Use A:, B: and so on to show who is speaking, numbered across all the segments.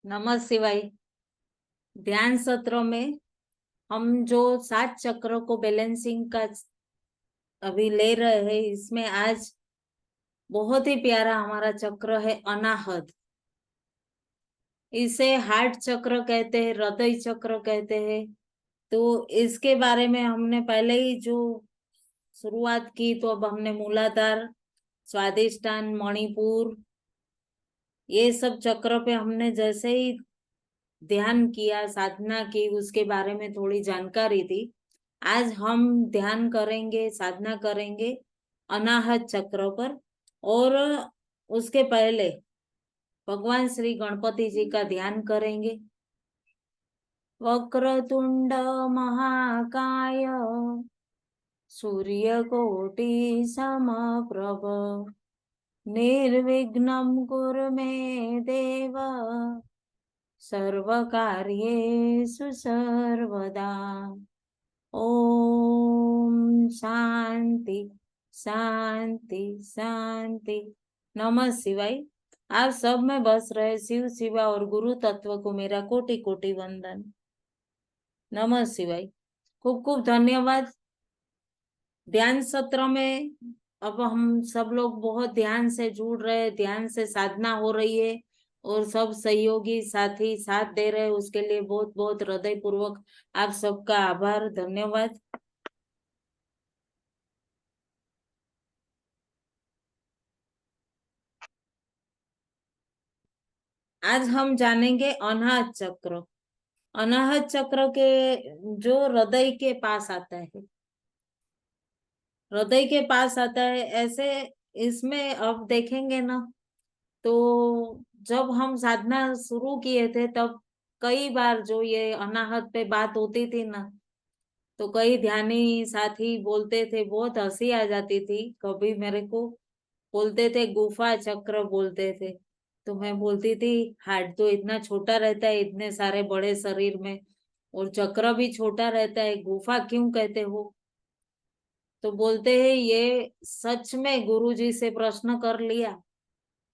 A: नमः शिवाय। ध्यान सत्रों में हम जो 7 चक्रों को बैलेंसिंग का अभी ले रहे हैं, इसमें आज बहुत ही प्यारा हमारा चक्र है अनाहत। इसे हार्ट चक्र कहते हैं, हृदय चक्र कहते हैं। तो इसके बारे में हमने पहले ही जो शुरुआत की, तो अब हमने मूलाधार, स्वादिष्टान, मणिपुर, ये सब चक्र पे हमने जैसे ही ध्यान किया, साधना की, उसके बारे में थोड़ी जानकारी दी। आज हम ध्यान करेंगे, साधना करेंगे अनाहत चक्र पर। और उसके पहले भगवान श्री गणपति जी का ध्यान करेंगे। वक्रतुंड महाकाय सूर्यकोटि समप्रभ निर्विघ्नं कुरु मे देव सर्वकार्येषु सर्वदा। ओम शांति शांति शांति। नमः शिवाय। आप सब में बस रहे शिव शिवा और गुरु तत्व को मेरा कोटि कोटि वंदन। नमः शिवाय। खूब खूब धन्यवाद। ध्यान सत्र में अब हम सब लोग बहुत ध्यान से जुड़ रहे, ध्यान से साधना हो रही है और सब सहयोगी साथी साथ दे रहे, उसके लिए बहुत बहुत हृदय पूर्वक आप सबका आभार, धन्यवाद। आज हम जानेंगे अनाहत चक्र। अनाहत चक्र के जो हृदय के पास आता है, हृदय के पास आता है ऐसे। इसमें अब देखेंगे ना, तो जब हम साधना शुरू किए थे तब कई बार जो ये अनाहत पे बात होती थी ना, तो कई ध्यानी साथी बोलते थे, बहुत हंसी आ जाती थी। कभी मेरे को बोलते थे गुफा चक्र बोलते थे, तो मैं बोलती थी हार्ट तो इतना छोटा रहता है इतने सारे बड़े शरीर में, और चक्र भी छोटा रहता है, गुफा क्यों कहते हो? तो बोलते हैं ये सच में गुरुजी से प्रश्न कर लिया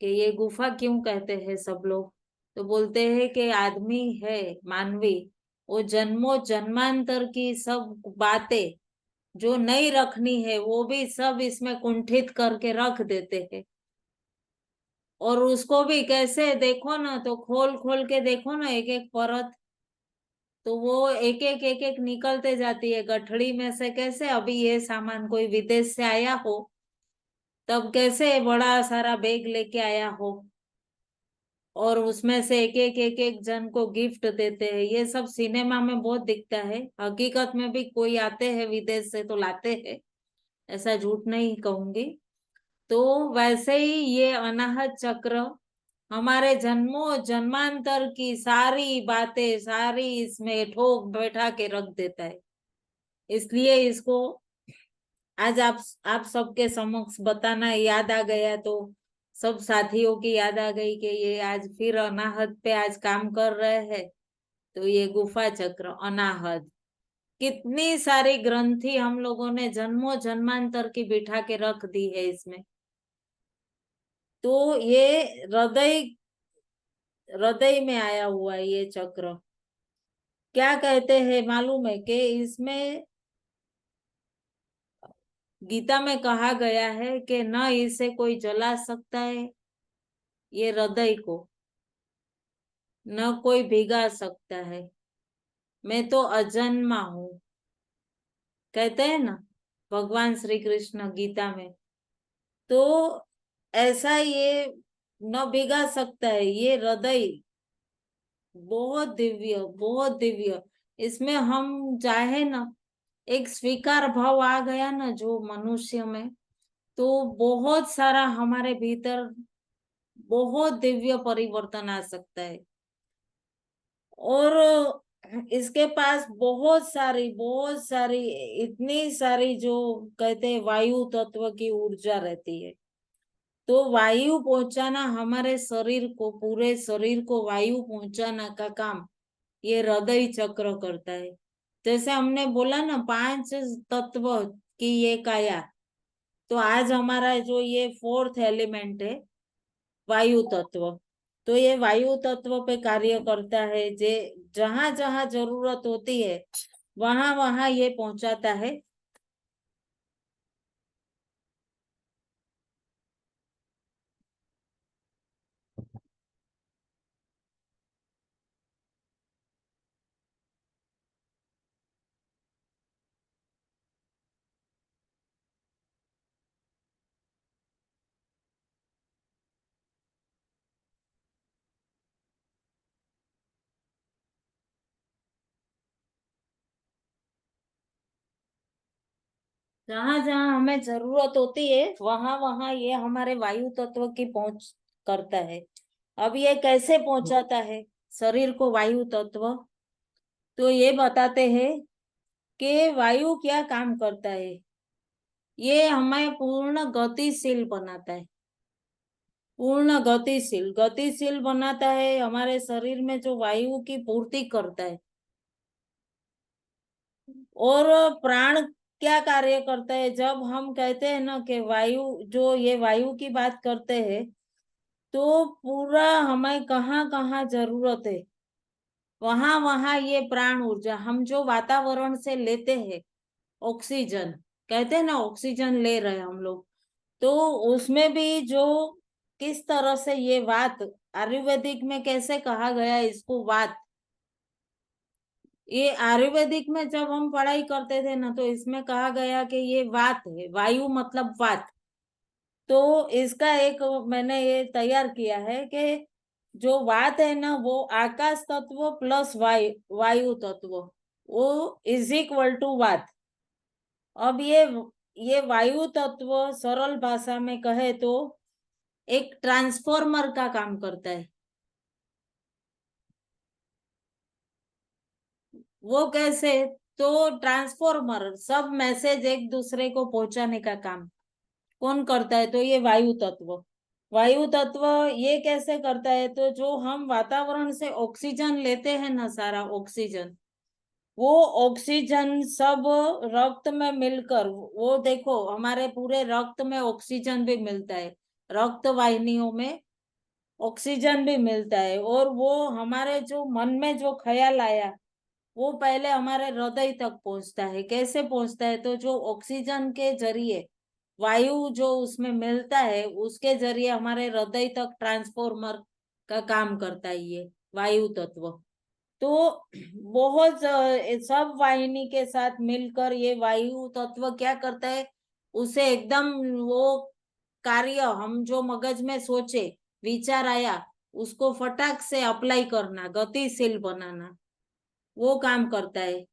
A: कि ये गुफा क्यों कहते हैं सब लोग। तो बोलते हैं कि आदमी है, मानवी, वो जन्मों जन्मांतर की सब बातें जो नहीं रखनी है वो भी सब इसमें कुंठित करके रख देते हैं। और उसको भी कैसे देखो ना, तो खोल खोल के देखो ना एक एक परत, तो वो एक एक निकलते जाती है गठड़ी में से। कैसे अभी ये सामान कोई विदेश से आया हो, तब कैसे बड़ा सारा बैग लेके आया हो, और उसमें से एक एक जन को गिफ्ट देते हैं। ये सब सिनेमा में बहुत दिखता है, हकीकत में भी कोई आते हैं विदेश से तो लाते हैं, ऐसा झूठ नहीं कहूंगी। तो वैसे ही ये अनाहत चक्र हमारे जन्मों जन्मांतर की सारी बातें सारी इसमें ठोक बैठा के रख देता है। इसलिए इसको आज आप सबके समक्ष बताना याद आ गया, तो सब साथियों की याद आ गई कि ये आज फिर अनाहत पे आज काम कर रहे हैं। तो ये गुफा चक्र अनाहत, कितनी सारी ग्रंथि हम लोगों ने जन्मों जन्मांतर की बिठा के रख दी है इसमें। तो ये हृदय हृदय में आया हुआ है ये चक्र। क्या कहते हैं मालूम है कि इसमें गीता में कहा गया है कि न इसे कोई जला सकता है, ये हृदय को न कोई भिगा सकता है, मैं तो अजन्मा हूं, कहते हैं ना भगवान श्री कृष्ण गीता में। तो ऐसा ये न भिगा सकता है ये हृदय, बहुत दिव्य बहुत दिव्य। इसमें हम चाहे ना, एक स्वीकार भाव आ गया ना जो मनुष्य में, तो बहुत सारा हमारे भीतर बहुत दिव्य परिवर्तन आ सकता है। और इसके पास बहुत सारी इतनी सारी जो कहते हैं वायु तत्व की ऊर्जा रहती है। तो वायु पहुंचाना हमारे शरीर को, पूरे शरीर को वायु पहुंचाना का काम ये हृदय चक्र करता है। जैसे हमने बोला ना 5 तत्व की ये काया, तो आज हमारा जो ये 4th एलिमेंट है वायु तत्व, तो ये वायु तत्व पे कार्य करता है। जे जहां जहां जरूरत होती है वहां वहां ये पहुंचाता है। जहां जहां हमें जरूरत होती है वहां वहां ये हमारे वायु तत्व की पहुंच करता है। अब ये कैसे पहुंचाता है शरीर को वायु तत्व, तो ये बताते हैं कि वायु क्या काम करता है। ये हमें पूर्ण गतिशील बनाता है। पूर्ण गतिशील गतिशील बनाता है, हमारे शरीर में जो वायु की पूर्ति करता है। और प्राण क्या कार्य करता है, जब हम कहते हैं ना कि वायु, जो ये वायु की बात करते हैं, तो पूरा हमें कहाँ कहाँ जरूरत है वहां वहां ये प्राण ऊर्जा हम जो वातावरण से लेते हैं, ऑक्सीजन कहते हैं ना, ऑक्सीजन ले रहे हैं हम लोग, तो उसमें भी जो किस तरह से ये वात, आयुर्वेदिक में कैसे कहा गया है इसको वात। ये आयुर्वेदिक में जब हम पढ़ाई करते थे ना, तो इसमें कहा गया कि ये वात है, वायु मतलब वात। तो इसका एक मैंने ये तैयार किया है कि जो वात है ना वो आकाश तत्व प्लस वायु तत्व, वो इज इक्वल टू वात। अब ये वायु तत्व सरल भाषा में कहे तो एक ट्रांसफॉर्मर का काम करता है। वो कैसे, तो ट्रांसफॉर्मर सब मैसेज एक दूसरे को पहुंचाने का काम कौन करता है, तो ये वायु तत्व। वायु तत्व ये कैसे करता है, तो जो हम वातावरण से ऑक्सीजन लेते हैं ना, सारा ऑक्सीजन, वो ऑक्सीजन सब रक्त में मिलकर, वो देखो हमारे पूरे रक्त में ऑक्सीजन भी मिलता है, रक्त वाहिनियों में ऑक्सीजन भी मिलता है। और वो हमारे जो मन में जो ख्याल आया वो पहले हमारे हृदय तक पहुंचता है। कैसे पहुंचता है, तो जो ऑक्सीजन के जरिए वायु जो उसमें मिलता है उसके जरिए हमारे हृदय तक ट्रांसफॉर्मर का काम करता है ये वायु तत्व। तो बहुत सब वाहिनी के साथ मिलकर ये वायु तत्व क्या करता है, उसे एकदम वो कार्य हम जो मगज में सोचे, विचार आया, उसको फटाक से अप्लाई करना, गतिशील बनाना, वो काम करता है।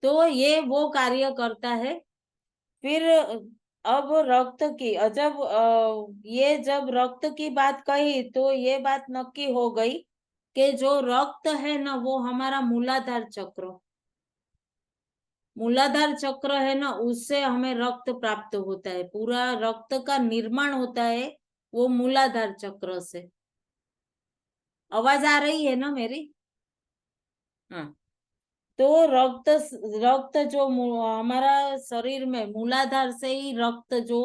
A: तो ये वो कार्य करता है। फिर अब रक्त की जब ये जब रक्त की बात कही तो ये बात नक्की हो गई कि जो रक्त है ना वो हमारा मूलाधार चक्र, मूलाधार चक्र है ना, उससे हमें रक्त प्राप्त होता है, पूरा रक्त का निर्माण होता है वो मूलाधार चक्र से। आवाज आ रही है ना मेरी? हाँ। तो रक्त, रक्त जो हमारा शरीर में मूलाधार से ही रक्त जो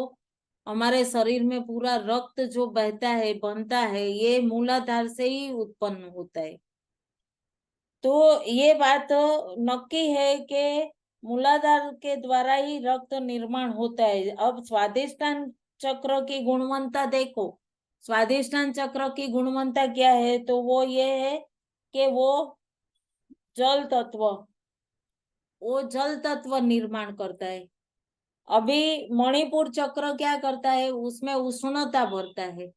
A: हमारे शरीर में पूरा रक्त जो बहता है बनता है, ये मूलाधार से ही उत्पन्न होता है। तो ये बात नक्की है कि मूलाधार के द्वारा ही रक्त निर्माण होता है। अब स्वादिष्टान चक्र की गुणवत्ता देखो, स्वादिष्टान चक्र की गुणवत्ता क्या है, तो वो ये है कि जल तत्व वो जल तत्व निर्माण करता है। अभी मणिपुर चक्र क्या करता है, उसमें उष्णता भरता है।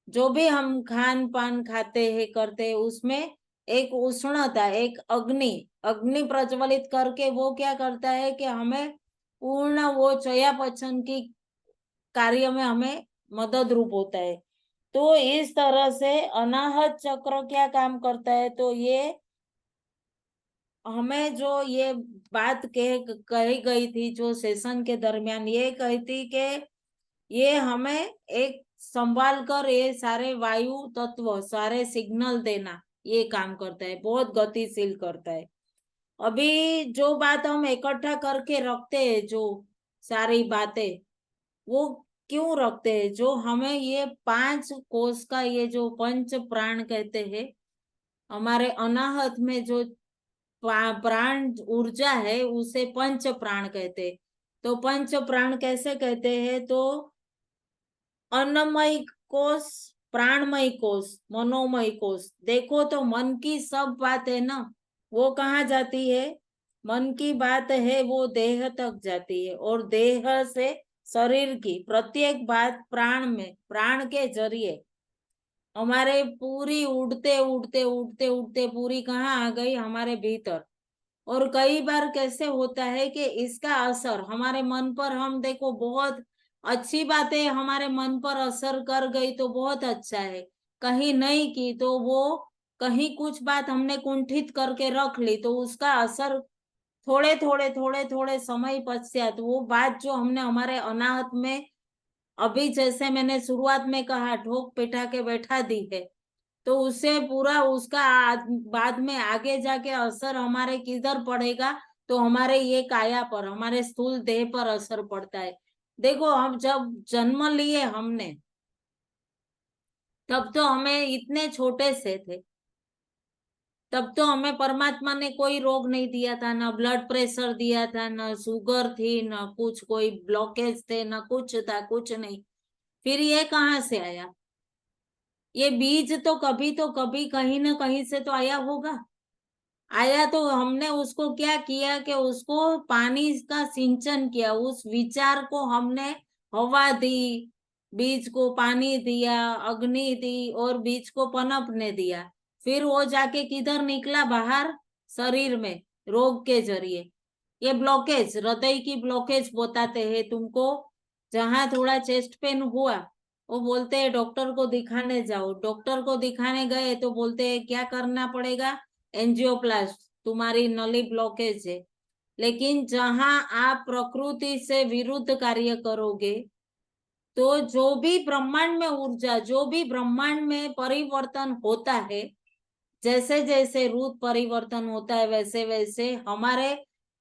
A: जो भी हम खान पान खाते हैं करते हैं उसमें एक उष्णता, एक अग्नि, अग्नि प्रज्वलित करके वो क्या करता है कि हमें पूर्ण वो चयापचय की कार्य में हमें मदद रूप होता है। तो इस तरह से अनाहत चक्र क्या काम करता है, तो ये हमें जो ये बात कही गई थी जो सेशन के दरमियान, ये कही थी कि ये हमें एक संभाल कर ये सारे वायु तत्व सारे सिग्नल देना, ये काम करता है, बहुत गतिशील करता है। अभी जो बात हम इकट्ठा करके रखते हैं, जो सारी बातें, वो क्यों रखते हैं? जो हमें ये 5 कोष का ये जो पंच प्राण कहते हैं, हमारे अनाहत में जो प्राण ऊर्जा है उसे पंच प्राण कहते हैं। तो पंच प्राण कैसे कहते हैं? तो अन्नमय कोष, प्राणमय कोष, मनोमय कोष। देखो तो मन की सब बात है ना, वो कहाँ जाती है? मन की बात है वो देह तक जाती है, और देह से शरीर की प्रत्येक बात प्राण में, प्राण के जरिए हमारे पूरी उड़ते उड़ते उड़ते उड़ते पूरी कहाँ आ गई? हमारे भीतर। और कई बार कैसे होता है कि इसका असर हमारे मन पर, हम देखो बहुत अच्छी बातें हमारे मन पर असर कर गई तो बहुत अच्छा है, कहीं नहीं की तो वो, कहीं कुछ बात हमने कुंठित करके रख ली तो उसका असर थोड़े थोड़े थोड़े थोड़े समय पश्चात वो बात जो हमने हमारे अनाहत में, अभी जैसे मैंने शुरुआत में कहा, ठोक पिटा के बैठा दी है, तो उससे पूरा उसका बाद में आगे जाके असर हमारे किधर पड़ेगा? तो हमारे ये काया पर, हमारे स्थूल देह पर असर पड़ता है। देखो, हम जब जन्म लिए हमने, तब तो हमें इतने छोटे से थे, तब तो हमें परमात्मा ने कोई रोग नहीं दिया था, ना ब्लड प्रेशर दिया था, ना शुगर थी, ना कुछ कोई ब्लॉकेज थे, ना कुछ था, कुछ नहीं। फिर ये कहाँ से आया? ये बीज तो कभी कहीं ना कहीं से तो आया होगा। आया तो हमने उसको क्या किया कि उसको पानी का सिंचन किया, उस विचार को हमने हवा दी, बीज को पानी दिया, अग्नि दी, और बीज को पनपने दिया। फिर वो जाके किधर निकला? बाहर, शरीर में, रोग के जरिए। ये ब्लॉकेज, हृदय की ब्लॉकेज बताते हैं तुमको। जहां थोड़ा चेस्ट पेन हुआ, वो बोलते हैं डॉक्टर को दिखाने जाओ। डॉक्टर को दिखाने गए तो बोलते हैं क्या करना पड़ेगा? एंजियोप्लास्ट, तुम्हारी नली ब्लॉकेज है। लेकिन जहां आप प्रकृति से विरुद्ध कार्य करोगे, तो जो भी ब्रह्मांड में ऊर्जा, जो भी ब्रह्मांड में परिवर्तन होता है, जैसे जैसे रूप परिवर्तन होता है, वैसे वैसे हमारे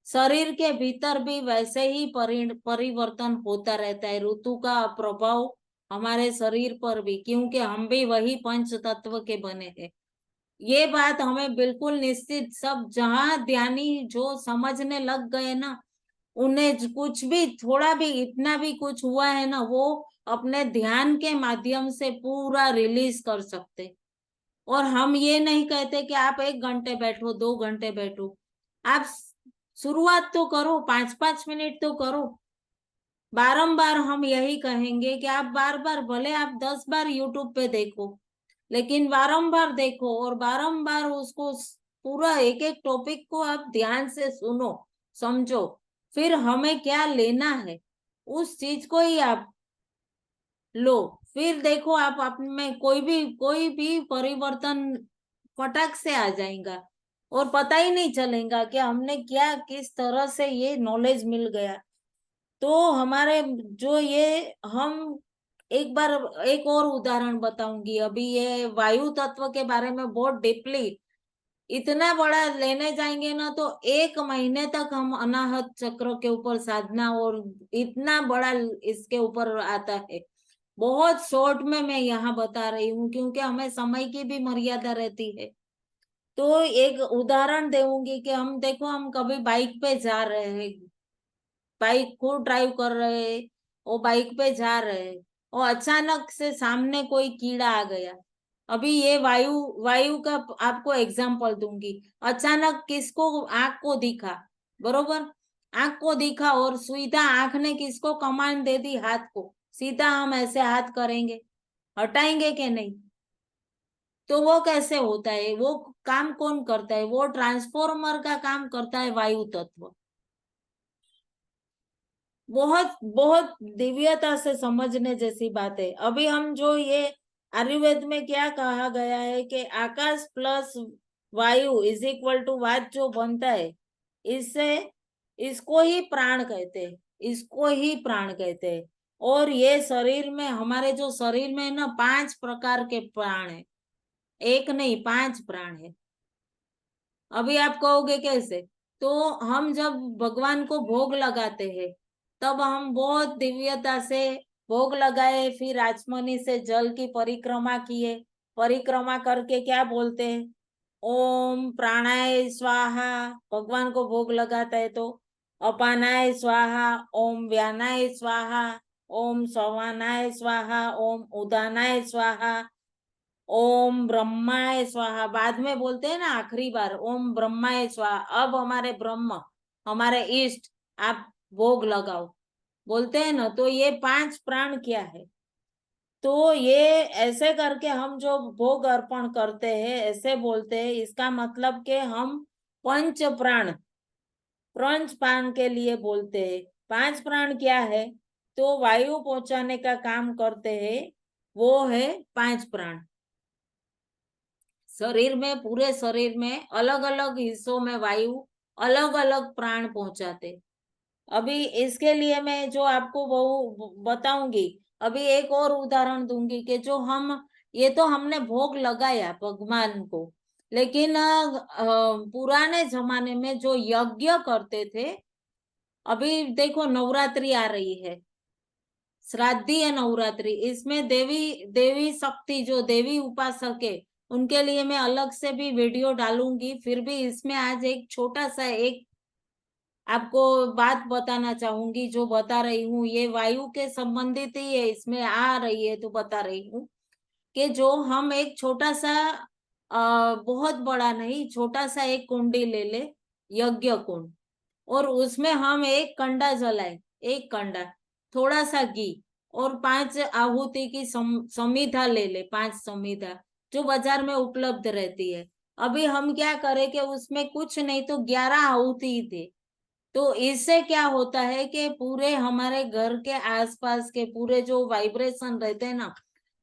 A: शरीर के भीतर भी वैसे ही परिवर्तन होता रहता है। ऋतु का प्रभाव हमारे शरीर पर भी, क्योंकि हम भी वही पंच तत्व के बने हैं। ये बात हमें बिल्कुल निश्चित, सब जहां ध्यानी जो समझने लग गए ना, उन्हें कुछ भी, थोड़ा भी, इतना भी कुछ हुआ है ना, वो अपने ध्यान के माध्यम से पूरा रिलीज कर सकते। और हम ये नहीं कहते कि आप 1 घंटे बैठो, 2 घंटे बैठो, आप शुरुआत तो करो, 5-5 मिनट तो करो। बारंबार हम यही कहेंगे कि आप बार बार, भले आप 10 बार यूट्यूब पे देखो, लेकिन बारंबार देखो, और बारंबार उसको पूरा एक एक टॉपिक को आप ध्यान से सुनो, समझो। फिर हमें क्या लेना है, उस चीज को ही आप लो। फिर देखो, आप में कोई भी परिवर्तन फटाक से आ जाएगा, और पता ही नहीं चलेगा कि हमने क्या, किस तरह से ये नॉलेज मिल गया। तो हमारे जो ये हम, एक बार एक और उदाहरण बताऊंगी। अभी ये वायु तत्व के बारे में बहुत डीपली, इतना बड़ा लेने जाएंगे ना तो 1 महीने तक हम अनाहत चक्र के ऊपर साधना, और इतना बड़ा इसके ऊपर आता है। बहुत शॉर्ट में मैं यहाँ बता रही हूँ, क्योंकि हमें समय की भी मर्यादा रहती है। तो एक उदाहरण दूंगी कि हम देखो, हम कभी बाइक पे जा रहे हैं, बाइक को ड्राइव कर रहे हैं, वो बाइक पे जा रहे हैं, और अचानक से सामने कोई कीड़ा आ गया। अभी ये वायु वायु का आपको एग्जांपल दूंगी। अचानक किसको आंख को दिखा? बरोबर, आंख को दिखा, और सीधा आंख ने किसको कमांड दे दी? हाथ को। सीधा हम ऐसे हाथ करेंगे, हटाएंगे कि नहीं? तो वो कैसे होता है? वो काम कौन करता है? वो ट्रांसफॉर्मर का काम करता है वायु तत्व। बहुत बहुत दिव्यता से समझने जैसी बात है। अभी हम जो ये आयुर्वेद में क्या कहा गया है कि आकाश प्लस वायु इज इक्वल टू वात जो बनता है, इससे, इसको ही प्राण कहते हैं, इसको ही प्राण कहते हैं। और ये शरीर में, हमारे जो शरीर में ना 5 प्रकार के प्राण है, एक नहीं, 5 प्राण है। अभी आप कहोगे कैसे? तो हम जब भगवान को भोग लगाते हैं, तब हम बहुत दिव्यता से भोग लगाए, फिर आचमनी से जल की परिक्रमा किए, परिक्रमा करके क्या बोलते हैं, ओम प्राणाय स्वाहा, भगवान को भोग लगाता है तो अपानाय स्वाहा, ओम व्यानाय स्वाहा, ओम सवानाय स्वाहा, ओम उदानाय स्वाहा, ओम ब्रह्माय स्वाहा, बाद में बोलते हैं ना आखिरी बार ओम ब्रह्माय स्वाहा, अब हमारे ब्रह्म, हमारे इष्ट, आप भोग लगाओ, बोलते हैं ना। तो ये 5 प्राण क्या है, तो ये ऐसे करके हम जो भोग अर्पण करते हैं ऐसे बोलते हैं, इसका मतलब कि हम पंच प्राण, पंच प्राण के लिए बोलते हैं। 5 प्राण क्या है, तो वायु पहुंचाने का काम करते हैं, वो है 5 प्राण। शरीर में, पूरे शरीर में अलग अलग हिस्सों में वायु अलग अलग प्राण पहुंचाते। अभी इसके लिए मैं जो आपको वो बताऊंगी, अभी एक और उदाहरण दूंगी कि जो हम, ये तो हमने भोग लगाया भगवान को, लेकिन पुराने जमाने में जो यज्ञ करते थे, अभी देखो नवरात्रि आ रही है, श्राद्धीय नवरात्रि, इसमें देवी देवी शक्ति, जो देवी उपासक है, उनके लिए मैं अलग से भी वीडियो डालूंगी। फिर भी इसमें आज एक छोटा सा एक आपको बात बताना चाहूंगी, जो बता रही हूँ ये वायु के संबंधित ही है, इसमें आ रही है तो बता रही हूँ कि जो हम एक छोटा सा, बहुत बड़ा नहीं, छोटा सा एक कुंडी ले ले, यज्ञ कुंड, और उसमें हम एक कंडा जलाए, एक कंडा, थोड़ा सा घी, और 5 आहुति की समिधा ले ले, 5 समिधा जो बाजार में उपलब्ध रहती है। अभी हम क्या करें कि उसमें कुछ नहीं तो 11 आहुति थे, तो इससे क्या होता है कि पूरे हमारे घर के आसपास के पूरे जो वाइब्रेशन रहते हैं ना,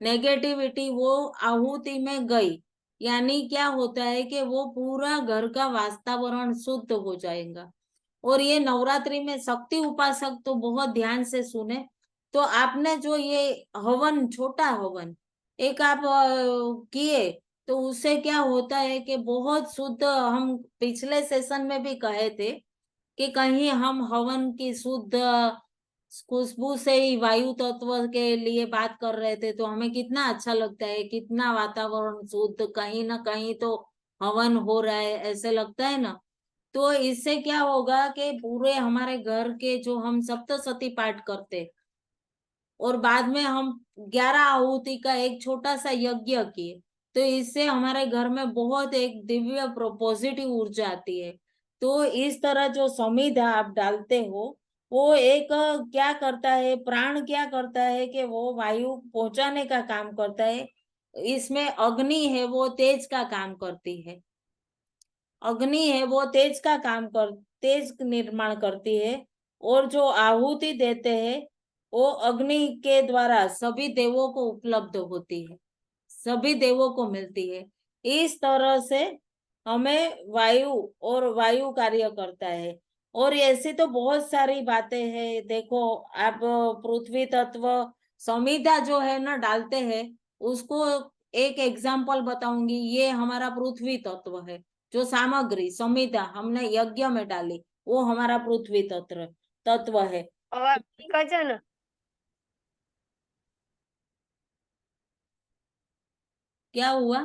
A: नेगेटिविटी, वो आहुति में गई, यानी क्या होता है कि वो पूरा घर का वातावरण शुद्ध हो जाएगा। और ये नवरात्रि में शक्ति उपासक तो बहुत ध्यान से सुने, तो आपने जो ये हवन, छोटा हवन एक आप किए, तो उससे क्या होता है कि बहुत शुद्ध, हम पिछले सेशन में भी कहे थे कि कहीं हम हवन की शुद्ध खुशबू से ही वायु तत्व के लिए बात कर रहे थे, तो हमें कितना अच्छा लगता है, कितना वातावरण शुद्ध, कहीं ना कहीं तो हवन हो रहा है, ऐसे लगता है ना। तो इससे क्या होगा कि पूरे हमारे घर के जो हम सप्तशती पाठ करते, और बाद में हम 11 आहुति का एक छोटा सा यज्ञ किए, तो इससे हमारे घर में बहुत एक दिव्य पॉजिटिव ऊर्जा आती है। तो इस तरह जो समिधा आप डालते हो, वो एक क्या करता है, प्राण क्या करता है कि वो वायु पहुंचाने का काम करता है। इसमें अग्नि है, वो तेज का काम करती है, अग्नि है वो तेज का काम कर, तेज निर्माण करती है, और जो आहुति देते हैं वो अग्नि के द्वारा सभी देवों को उपलब्ध होती है, सभी देवों को मिलती है। इस तरह से हमें वायु, और वायु कार्य करता है। और ऐसी तो बहुत सारी बातें हैं, देखो आप पृथ्वी तत्व समिधा जो है ना डालते हैं, उसको एक एग्जाम्पल बताऊंगी, ये हमारा पृथ्वी तत्व है, जो सामग्री समिधा हमने यज्ञ में डाली, वो हमारा पृथ्वी तत्व तत्व है।
B: और कजन,
A: क्या हुआ?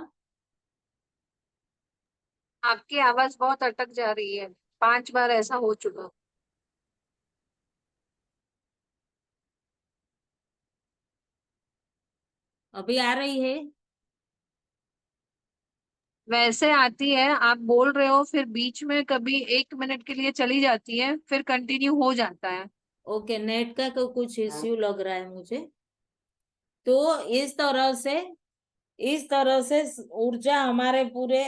B: आपकी आवाज बहुत अटक जा रही है। 5 बार ऐसा हो चुका।
A: अभी आ रही है?
B: वैसे आती है, आप बोल रहे हो, फिर बीच में कभी 1 मिनट के लिए चली जाती है, फिर कंटिन्यू हो जाता है।
A: ओके, नेट का कुछ इश्यू लग रहा है मुझे। तो इस तरह से ऊर्जा हमारे पूरे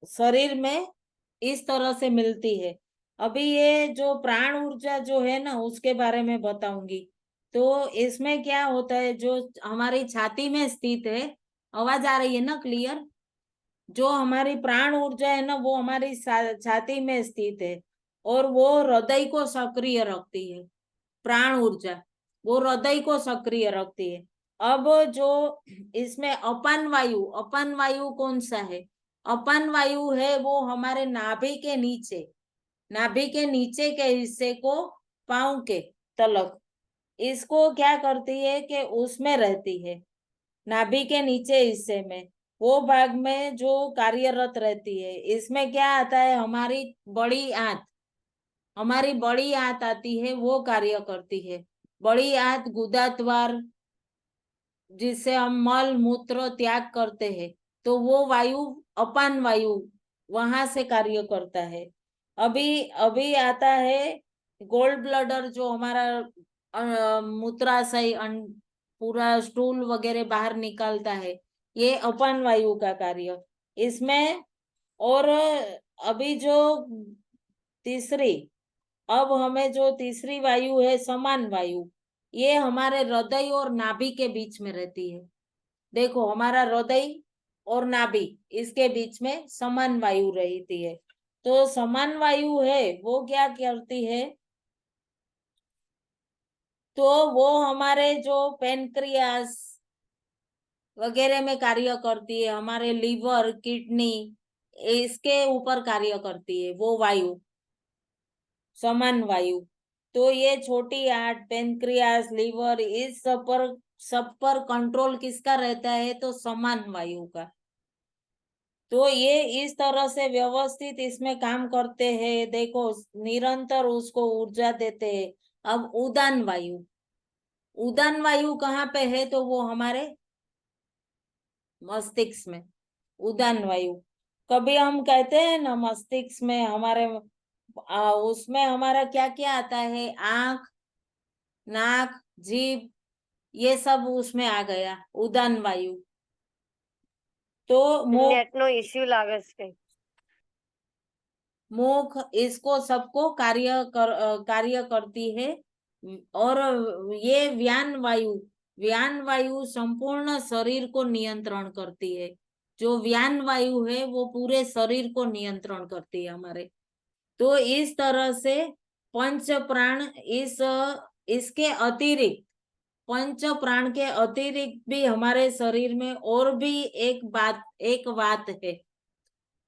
A: शरीर में इस तरह से मिलती है। अभी ये जो प्राण ऊर्जा जो है ना, उसके बारे में बताऊंगी। तो इसमें क्या होता है, जो हमारी छाती में स्थित है, आवाज आ रही है ना क्लियर? जो हमारी प्राण ऊर्जा है ना, वो हमारी छाती में स्थित है, और वो हृदय को सक्रिय रखती है। प्राण ऊर्जा वो हृदय को सक्रिय रखती है। अब जो इसमें अपान वायु कौन सा है, अपान वायु है वो हमारे नाभि के नीचे, नाभि के नीचे के हिस्से को, पाँव के तलक, इसको क्या करती है कि उसमें रहती है, नाभि के नीचे हिस्से में, वो भाग में जो कार्यरत रहती है। इसमें क्या आता है, हमारी बड़ी आंत आती है, वो कार्य करती है। बड़ी आंत गुदा द्वार, जिससे हम मल मूत्र त्याग करते हैं, तो वो वायु अपान वायु वहां से कार्य करता है। अभी अभी आता है गोल्ड ब्लडर, जो हमारा मूत्राशय पूरा स्टूल वगैरह बाहर निकालता है, ये अपान वायु का कार्य इसमें। और अभी जो तीसरी अब हमें जो तीसरी वायु है समान वायु, ये हमारे हृदय और नाभि के बीच में रहती है। देखो, हमारा हृदय और नाभि, इसके बीच में समान वायु रहती है। तो समान वायु है वो क्या करती है, तो वो हमारे जो पेनक्रियास वगैरह में कार्य करती है, हमारे लीवर किडनी इसके ऊपर कार्य करती है वो वायु, समान वायु। तो ये छोटी आंत, पेनक्रियास, लीवर, इस सब पर कंट्रोल किसका रहता है, तो समान वायु का। तो ये इस तरह से व्यवस्थित इसमें काम करते हैं। देखो, निरंतर उसको ऊर्जा देते हैं। अब उदान वायु, उदान वायु कहाँ पे है, तो वो हमारे मस्तिष्क में। उदान वायु, कभी हम कहते हैं ना मस्तिष्क में हमारे, उसमें हमारा क्या क्या आता है, आंख, नाक, जीभ, ये सब उसमें आ गया उदान वायु। तो मुख,
C: नेट नो इश्यू लागे છે।
A: मुख इसको सबको कार्य करती है। और ये व्यान वायु संपूर्ण शरीर को नियंत्रण करती है। जो व्यान वायु है वो पूरे शरीर को नियंत्रण करती है हमारे। तो इस तरह से पंच प्राण, इसके अतिरिक्त, पंच प्राण के अतिरिक्त भी हमारे शरीर में और भी एक बात है।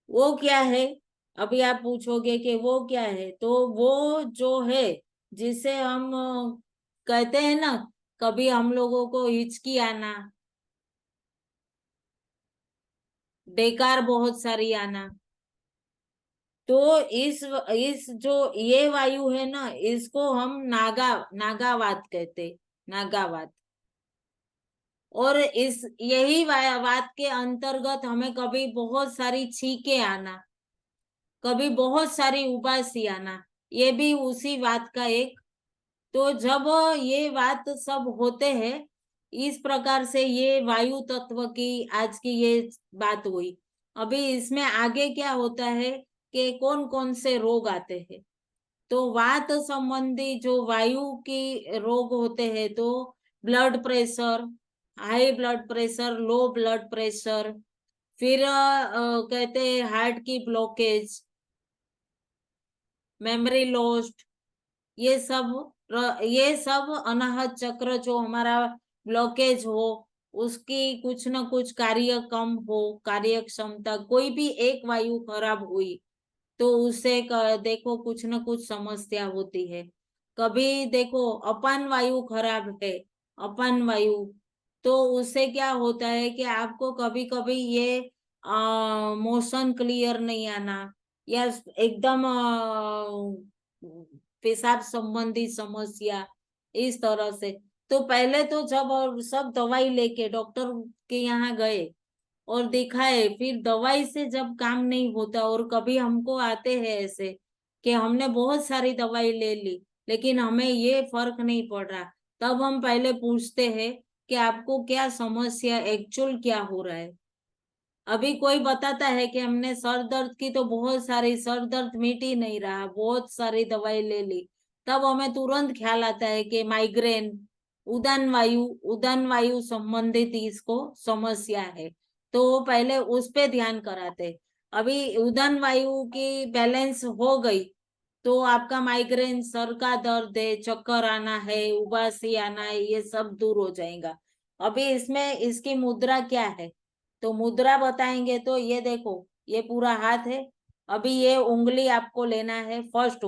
A: वो क्या है, अभी आप पूछोगे कि वो क्या है, तो वो जो है जिसे हम कहते हैं ना, कभी हम लोगों को हिचकी आना, बेकार बहुत सारी आना, तो इस जो ये वायु है ना, इसको हम नागावात कहते, नागावात। और इस यही वात के अंतर्गत हमें कभी बहुत सारी छींके आना, कभी बहुत सारी उबासी आना, ये भी उसी बात का एक। तो जब ये बात सब होते हैं, इस प्रकार से ये वायु तत्व की आज की ये बात हुई। अभी इसमें आगे क्या होता है कि कौन कौन से रोग आते हैं। तो वात संबंधी जो वायु की रोग होते हैं, तो blood pressure, high blood pressure, low blood pressure, फिर कहते हैं हार्ट की ब्लॉकेज, मेमोरी लॉस्ट, ये सब अनाहत चक्र जो हमारा ब्लॉकेज हो, उसकी कुछ न कुछ कार्य कम हो, कार्य क्षमता, कोई भी एक वायु खराब हुई तो उससे देखो कुछ न कुछ समस्या होती है। कभी देखो अपान वायु खराब है, अपान वायु, तो उससे क्या होता है कि आपको कभी कभी ये मोशन क्लियर नहीं आना, या एकदम पेशाब संबंधी समस्या, इस तरह से। तो पहले तो जब और सब दवाई लेके डॉक्टर के यहाँ गए और दिखाए, फिर दवाई से जब काम नहीं होता, और कभी हमको आते हैं ऐसे कि हमने बहुत सारी दवाई ले ली लेकिन हमें ये फर्क नहीं पड़ रहा, तब हम पहले पूछते हैं कि आपको क्या समस्या, एक्चुअल क्या हो रहा है। अभी कोई बताता है कि हमने सर दर्द की, तो बहुत सारी सर दर्द मिट ही नहीं रहा, बहुत सारी दवाई ले ली, तब हमें तुरंत ख्याल आता है कि माइग्रेन, उदान वायु संबंधित इसको समस्या है, तो पहले उस पे ध्यान कराते। अभी उदान वायु की बैलेंस हो गई तो आपका माइग्रेन, सर का दर्द है, चक्कर आना है, उबासी आना है, ये सब दूर हो जाएगा। अभी इसमें इसकी मुद्रा क्या है, तो मुद्रा बताएंगे। तो ये देखो, ये पूरा हाथ है। अभी ये उंगली आपको लेना है, फर्स्ट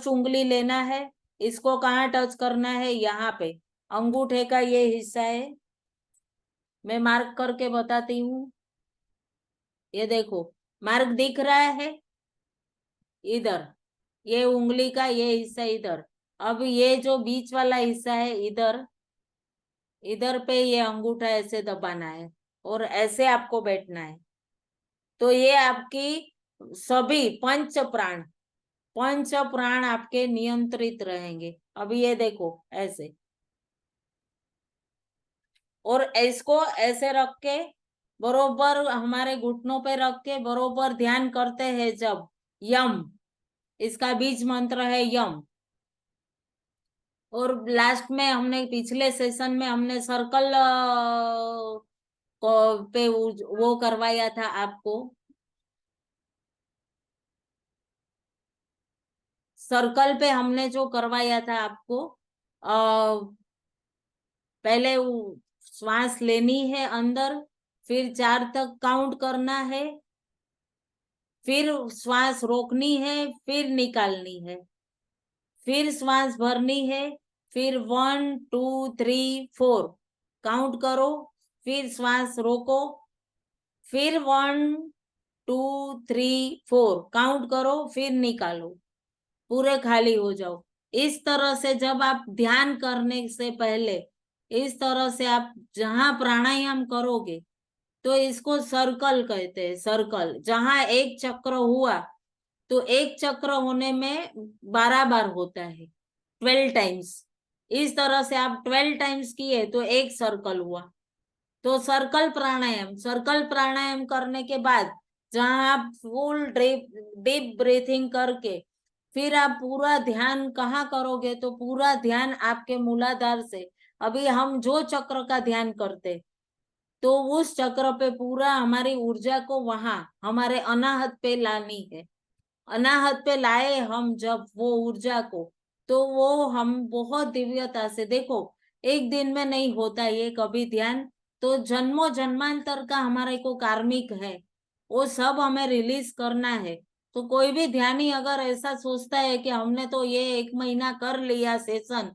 A: उंगली लेना है। इसको कहाँ टच करना है, यहाँ पे अंगूठे का ये हिस्सा है, मैं मार्क करके बताती हूँ। ये देखो, मार्क दिख रहा है इधर, ये उंगली का ये हिस्सा इधर। अब ये जो बीच वाला हिस्सा है इधर, इधर पे ये अंगूठा ऐसे दबाना है और ऐसे आपको बैठना है। तो ये आपकी सभी पंच प्राण आपके नियंत्रित रहेंगे। अब ये देखो ऐसे, और इसको ऐसे रख के बरोबर हमारे घुटनों पे रख के बरोबर ध्यान करते हैं जब यम, इसका बीज मंत्र है यम। और लास्ट में हमने पिछले सेशन में हमने सर्कल पे वो करवाया था आपको, सर्कल पे हमने जो करवाया था आपको, पहले वो श्वास लेनी है अंदर, फिर 4 तक काउंट करना है, फिर श्वास रोकनी है, फिर निकालनी है, फिर श्वास भरनी है, फिर 1 2 3 4 काउंट करो, फिर श्वास रोको, फिर 1 2 3 4 काउंट करो, फिर निकालो, पूरे खाली हो जाओ। इस तरह से जब आप ध्यान करने से पहले इस तरह से आप जहां प्राणायाम करोगे, तो इसको सर्कल कहते हैं। सर्कल जहां एक चक्र हुआ, तो एक चक्र होने में 12 बार होता है, 12 टाइम्स। इस तरह से आप 12 टाइम्स किए तो एक सर्कल हुआ। तो सर्कल प्राणायाम करने के बाद जहां आप फुल डीप डीप ब्रीथिंग करके फिर आप पूरा ध्यान कहाँ करोगे, तो पूरा ध्यान आपके मूलाधार से, अभी हम जो चक्र का ध्यान करते, तो उस चक्र पे पूरा हमारी ऊर्जा को वहां हमारे अनाहत पे लानी है। अनाहत पे लाए हम जब वो ऊर्जा को, तो वो हम बहुत दिव्यता से, देखो एक दिन में नहीं होता ये कभी ध्यान, तो जन्मों जन्मांतर का हमारे को कार्मिक है, वो सब हमें रिलीज करना है। तो कोई भी ध्यानी अगर ऐसा सोचता है कि हमने तो ये 1 महीना कर लिया सेशन,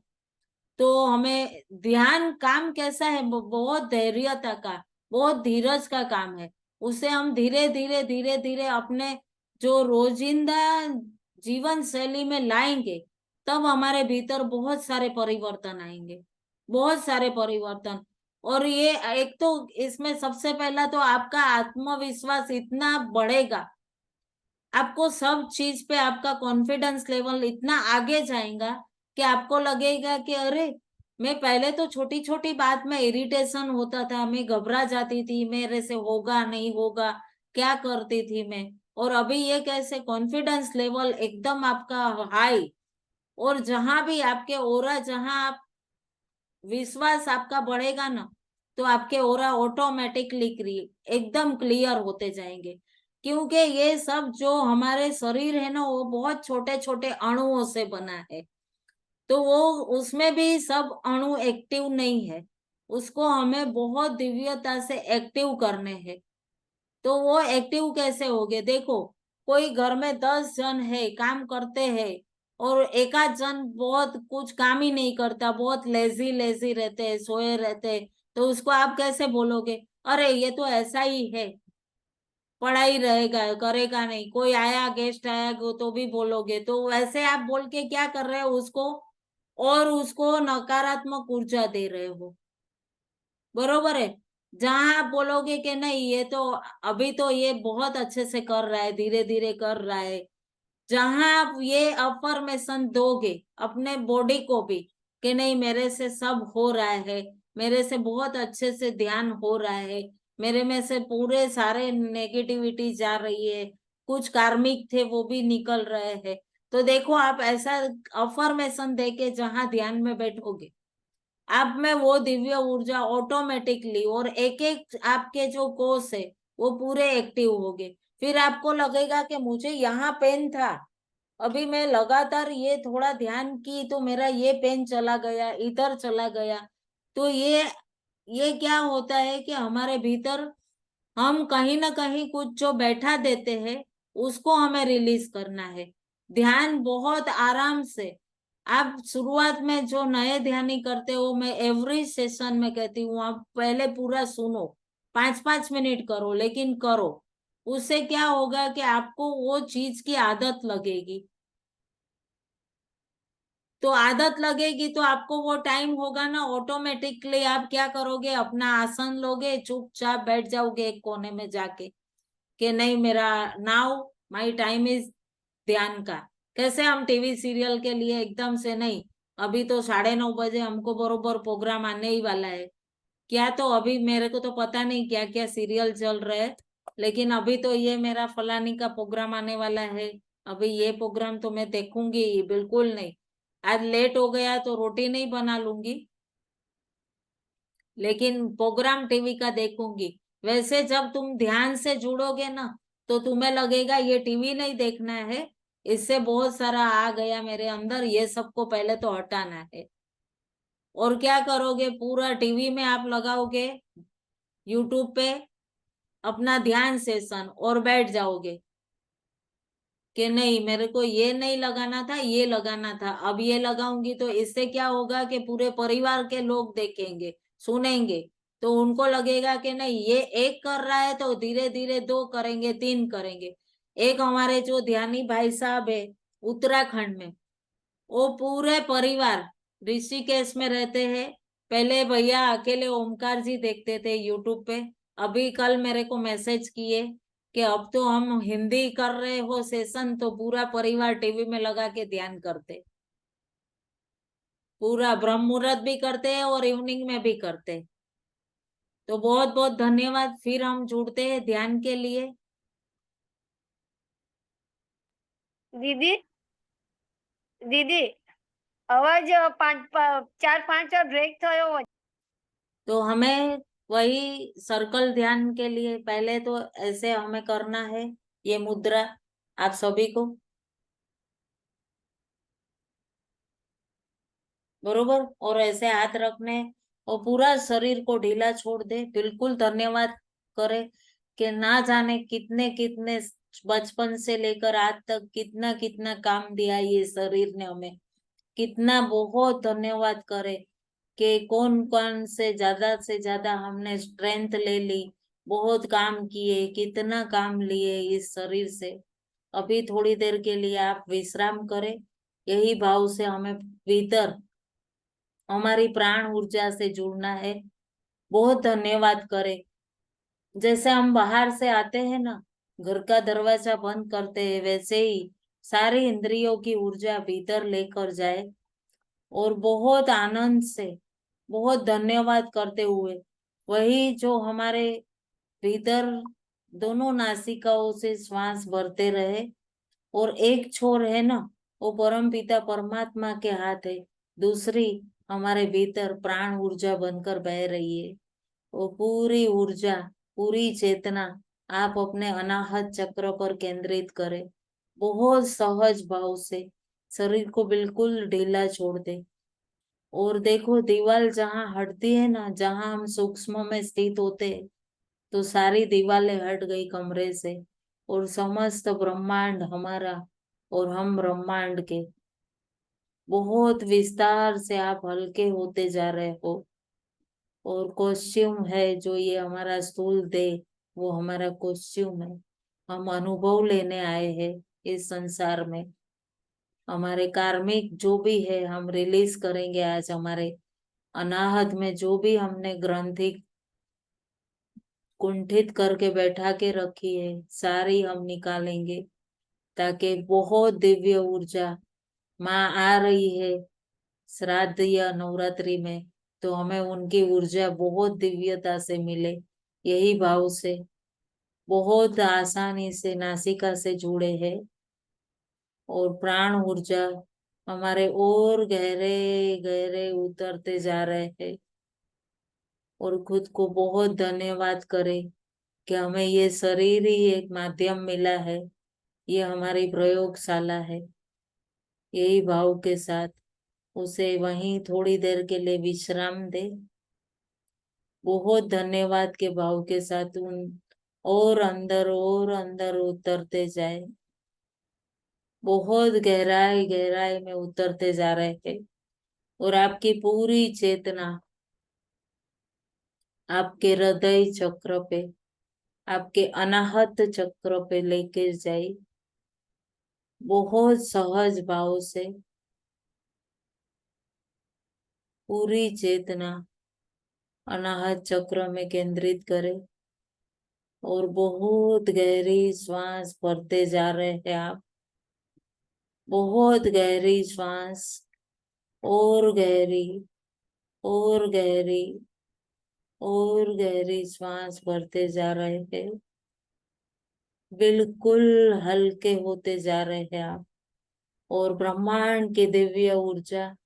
A: तो हमें ध्यान काम कैसा है, बहुत धैर्यता का, बहुत धीरज का काम है। उसे हम धीरे धीरे अपने जो रोजिंदा जीवन शैली में लाएंगे, तब हमारे भीतर बहुत सारे परिवर्तन आएंगे, बहुत सारे परिवर्तन। और ये एक तो इसमें सबसे पहला तो आपका आत्मविश्वास इतना बढ़ेगा, आपको सब चीज पे आपका कॉन्फिडेंस लेवल इतना आगे जाएगा कि आपको लगेगा कि अरे, मैं पहले तो छोटी छोटी बात में इरिटेशन होता था, मैं घबरा जाती थी, मेरे से होगा नहीं होगा, क्या करती थी मैं। और अभी ये कैसे कॉन्फिडेंस लेवल एकदम आपका हाई, और जहां भी आपके ओरा, जहां आप विश्वास आपका बढ़ेगा ना, तो आपके ओरा ऑटोमेटिकली एकदम क्लियर होते जाएंगे। क्योंकि ये सब जो हमारे शरीर है ना, वो बहुत छोटे छोटे अणुओं से बना है, तो वो उसमें भी सब अणु एक्टिव नहीं है, उसको हमें बहुत दिव्यता से एक्टिव करने हैं। तो वो एक्टिव कैसे होगे, देखो कोई घर में 10 जन है काम करते हैं, और एकाध जन बहुत कुछ काम ही नहीं करता, बहुत लेजी लेजी रहते हैं, सोए रहते हैं, तो उसको आप कैसे बोलोगे, अरे ये तो ऐसा ही है, पड़ा ही रहेगा, करेगा नहीं, कोई आया गेस्ट आया तो भी बोलोगे, तो वैसे आप बोल के क्या कर रहे हो उसको, और उसको नकारात्मक ऊर्जा दे रहे हो। बरोबर है। जहां आप बोलोगे कि नहीं ये तो, अभी तो ये बहुत अच्छे से कर रहा है, धीरे धीरे कर रहा है, जहां आप ये अफर्मेशन दोगे अपने बॉडी को भी कि नहीं मेरे से सब हो रहा है, मेरे से बहुत अच्छे से ध्यान हो रहा है, मेरे में से पूरे सारे नेगेटिविटी जा रही है, कुछ कार्मिक थे वो भी निकल रहे हैं, तो देखो आप ऐसा अफर्मेशन देके जहां ध्यान में बैठोगे, आप में वो दिव्य ऊर्जा ऑटोमेटिकली, और एक एक आपके जो कोष है वो पूरे एक्टिव हो गए। फिर आपको लगेगा कि मुझे यहाँ पेन था, अभी मैं लगातार ये थोड़ा ध्यान की तो मेरा ये पेन चला गया, इधर चला गया। तो ये क्या होता है कि हमारे भीतर हम कहीं ना कहीं कुछ जो बैठा देते हैं, उसको हमें रिलीज करना है। ध्यान बहुत आराम से, आप शुरुआत में जो नए ध्यानी करते हो, मैं एवरी सेशन में कहती हूँ, आप पहले पूरा सुनो, 5-5 मिनट करो, लेकिन करो। उससे क्या होगा कि आपको वो चीज की आदत लगेगी। तो आदत लगेगी तो आपको वो टाइम होगा ना, ऑटोमेटिकली आप क्या करोगे, अपना आसन लोगे, चुपचाप बैठ जाओगे एक कोने में जाके, कि नहीं मेरा नाउ माई टाइम इज ध्यान का। कैसे हम टीवी सीरियल के लिए एकदम से नहीं, अभी तो 9:30 बजे हमको बरोबर प्रोग्राम आने ही वाला है, क्या तो अभी मेरे को तो पता नहीं क्या क्या सीरियल चल रहे हैं, लेकिन अभी तो ये मेरा फलानी का प्रोग्राम आने वाला है, अभी ये प्रोग्राम तो मैं देखूंगी ही, बिल्कुल नहीं। आज लेट हो गया तो रोटी नहीं बना लूंगी, लेकिन प्रोग्राम टीवी का देखूंगी। वैसे जब तुम ध्यान से जुड़ोगे ना, तो तुम्हें लगेगा ये टीवी नहीं देखना है, इससे बहुत सारा आ गया मेरे अंदर, ये सबको पहले तो हटाना है। और क्या करोगे, पूरा टीवी में आप लगाओगे, यूट्यूब पे अपना ध्यान सेशन, और बैठ जाओगे कि नहीं मेरे को ये नहीं लगाना था, ये लगाना था, अब ये लगाऊंगी। तो इससे क्या होगा कि पूरे परिवार के लोग देखेंगे, सुनेंगे, तो उनको लगेगा कि नहीं ये एक कर रहा है तो धीरे धीरे दो करेंगे, तीन करेंगे। एक हमारे जो ध्यानी भाई साहब है उत्तराखंड में, वो पूरे परिवार ऋषिकेश में रहते हैं। पहले भैया अकेले ओमकार जी देखते थे यूट्यूब पे, अभी कल मेरे को मैसेज किए कि अब तो हम हिंदी कर रहे हो सेशन, तो पूरा परिवार टीवी में लगा के ध्यान करते, पूरा ब्रह्म मुहूर्त भी करते हैं और इवनिंग में भी करते हैं। तो बहुत बहुत धन्यवाद, फिर हम जुड़ते हैं ध्यान के लिए।
C: दीदी, दीदी, अवाज 4-5 ब्रेक थयो હોય।
A: तो हमें वही सर्कल ध्यान के लिए पहले तो ऐसे हमें करना है, ये मुद्रा आप सभी को, बरोबर, और ऐसे हाथ रखने, और पूरा शरीर को ढीला छोड़ दे, बिल्कुल धन्यवाद करे कि ना जाने कितने कितने बचपन से लेकर आज तक कितना कितना काम दिया ये शरीर ने हमें, कितना बहुत धन्यवाद करे कि कौन कौन से ज्यादा हमने स्ट्रेंथ ले ली, बहुत काम किए, कितना काम लिए इस शरीर से। अभी थोड़ी देर के लिए आप विश्राम करें, यही भाव से हमें भीतर हमारी प्राण ऊर्जा से जुड़ना है। बहुत धन्यवाद करें, जैसे हम बाहर से आते हैं ना, घर का दरवाजा बंद करते हैं, वैसे ही सारी इंद्रियों की ऊर्जा भीतर लेकर जाए, और बहुत आनंद से, बहुत धन्यवाद करते हुए, वही जो हमारे भीतर दोनों नासिकाओं से श्वास भरते रहे, और एक छोर है ना, वो परम पिता परमात्मा के हाथ है, दूसरी हमारे भीतर प्राण ऊर्जा बनकर बह रही है। वो पूरी ऊर्जा, पूरी चेतना आप अपने अनाहत चक्र पर केंद्रित करें, बहुत सहज भाव से शरीर को बिल्कुल ढीला छोड़ दे। और देखो दीवार जहाँ हटती है ना, जहाँ हम सूक्ष्म में स्थित होते हैं, तो सारी दीवारें हट गई कमरे से, और समस्त ब्रह्मांड हमारा और हम ब्रह्मांड के, बहुत विस्तार से आप हल्के होते जा रहे हो। और कॉस्ट्यूम है जो ये हमारा स्थूल देह, वो हमारा कॉस्ट्यूम है, हम अनुभव लेने आए हैं इस संसार में। हमारे कार्मिक जो भी है हम रिलीज करेंगे आज, हमारे अनाहत में जो भी हमने ग्रंथि कुंठित करके बैठा के रखी है, सारी हम निकालेंगे, ताकि बहुत दिव्य ऊर्जा माँ आ रही है श्राद्ध या नवरात्रि में, तो हमें उनकी ऊर्जा बहुत दिव्यता से मिले, यही भाव से बहुत आसानी से नासिका से जुड़े हैं, और प्राण ऊर्जा हमारे और गहरे गहरे उतरते जा रहे हैं। और खुद को बहुत धन्यवाद करें कि हमें ये शरीर ही एक माध्यम मिला है, ये हमारी प्रयोगशाला है, यही भाव के साथ उसे वहीं थोड़ी देर के लिए विश्राम दे, बहुत धन्यवाद के भाव के साथ उन और अंदर उतरते जाए। बहुत गहराई गहराई में उतरते जा रहे हैं और आपकी पूरी चेतना आपके हृदय चक्र पे, आपके अनाहत चक्र पे लेके जाई। बहुत सहज भाव से पूरी चेतना अनाहत चक्र में केंद्रित करें और बहुत गहरी श्वास भरते जा रहे हैं आप। बहुत गहरी श्वास, और गहरी, और गहरी, और गहरी श्वास भरते जा रहे हैं। बिल्कुल हल्के होते जा रहे हैं आप और ब्रह्मांड की दिव्य ऊर्जा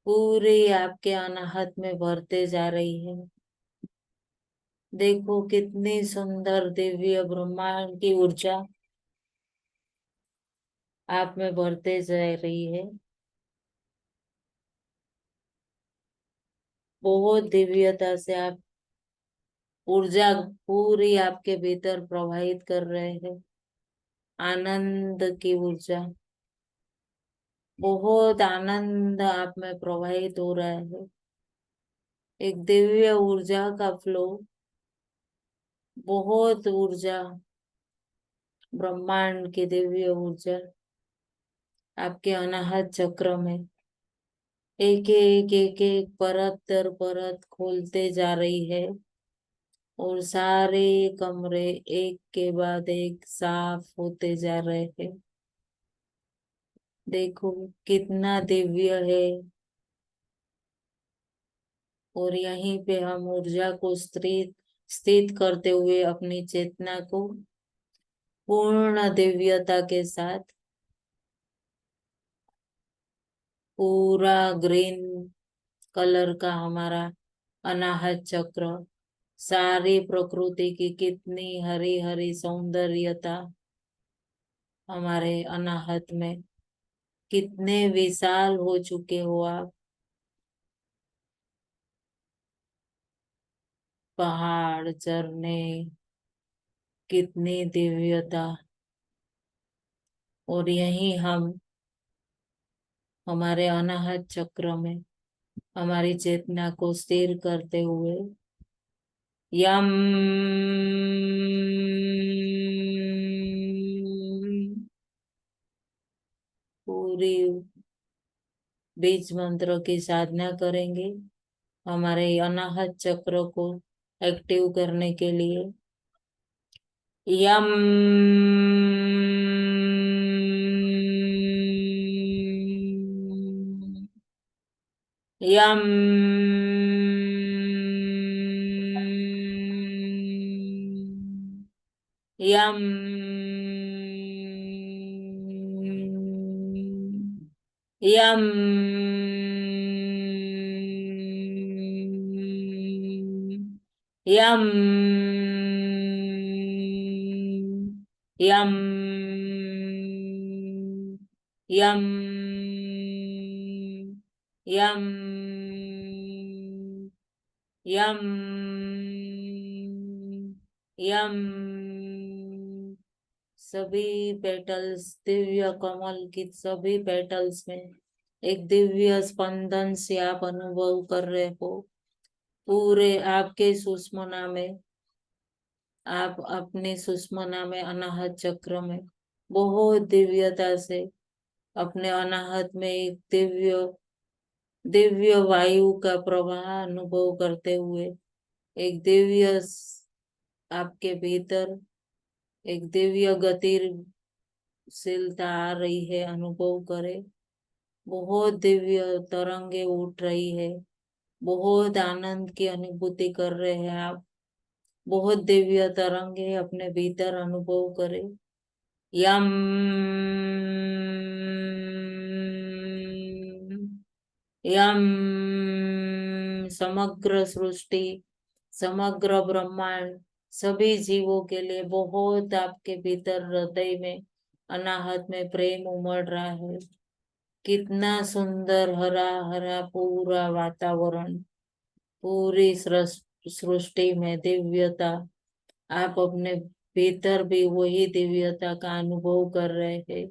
A: पूरी आपके अनाहत में भरते जा रही है। देखो कितनी सुंदर दिव्य ब्रह्मांड की ऊर्जा आप में भरते जा रही है। बहुत दिव्यता से आप ऊर्जा पूरी आपके भीतर प्रवाहित कर रहे हैं। आनंद की ऊर्जा, बहुत आनंद आप में प्रवाहित हो रहा है। एक दिव्य ऊर्जा का फ्लो, बहुत ऊर्जा, ब्रह्मांड की दिव्य ऊर्जा आपके अनाहत चक्र में एक एक परत दर परत खोलते जा रही है और सारे कमरे एक के बाद एक साफ होते जा रहे हैं। देखो कितना दिव्य है। और यहीं पे हम ऊर्जा को स्थित स्थित करते हुए अपनी चेतना को पूर्ण दिव्यता के साथ पूरा ग्रीन कलर का हमारा अनाहत चक्र, सारी प्रकृति की कितनी हरी हरी सौंदर्यता हमारे अनाहत में, कितने विशाल हो चुके हो आप। पहाड़, झरने, कितनी दिव्यता। और यही हम हमारे अनाहत चक्र में हमारी चेतना को स्थिर करते हुए यम पूरी बीज मंत्र की साधना करेंगे हमारे अनाहत चक्र को एक्टिव करने के लिए। यम यम यम यम यम यम यम यम यम यम। सभी पेटल्स, दिव्य कमल की सभी पेटल्स में एक दिव्य स्पंदन से आप अनुभव कर रहे हो। पूरे आपके सुषुम्ना में, आप अपने सुषुम्ना में अनाहत चक्र में बहुत दिव्यता से अपने अनाहत में एक दिव्य दिव्य वायु का प्रवाह अनुभव करते हुए एक दिव्य आपके भीतर एक दिव्य गतिशीलता आ रही है, अनुभव करे। बहुत दिव्य तरंगे उठ रही है, बहुत आनंद की अनुभूति कर रहे हैं आप। बहुत दिव्य तरंगे अपने भीतर अनुभव करे। यम यम। समग्र सृष्टि, समग्र ब्रह्मांड, सभी जीवों के लिए बहुत आपके भीतर हृदय में अनाहत में प्रेम उमड़ रहा है। कितना सुंदर हरा हरा पूरा वातावरण, पूरी सृष्टि में दिव्यता। आप अपने भीतर भी वही दिव्यता का अनुभव कर रहे हैं।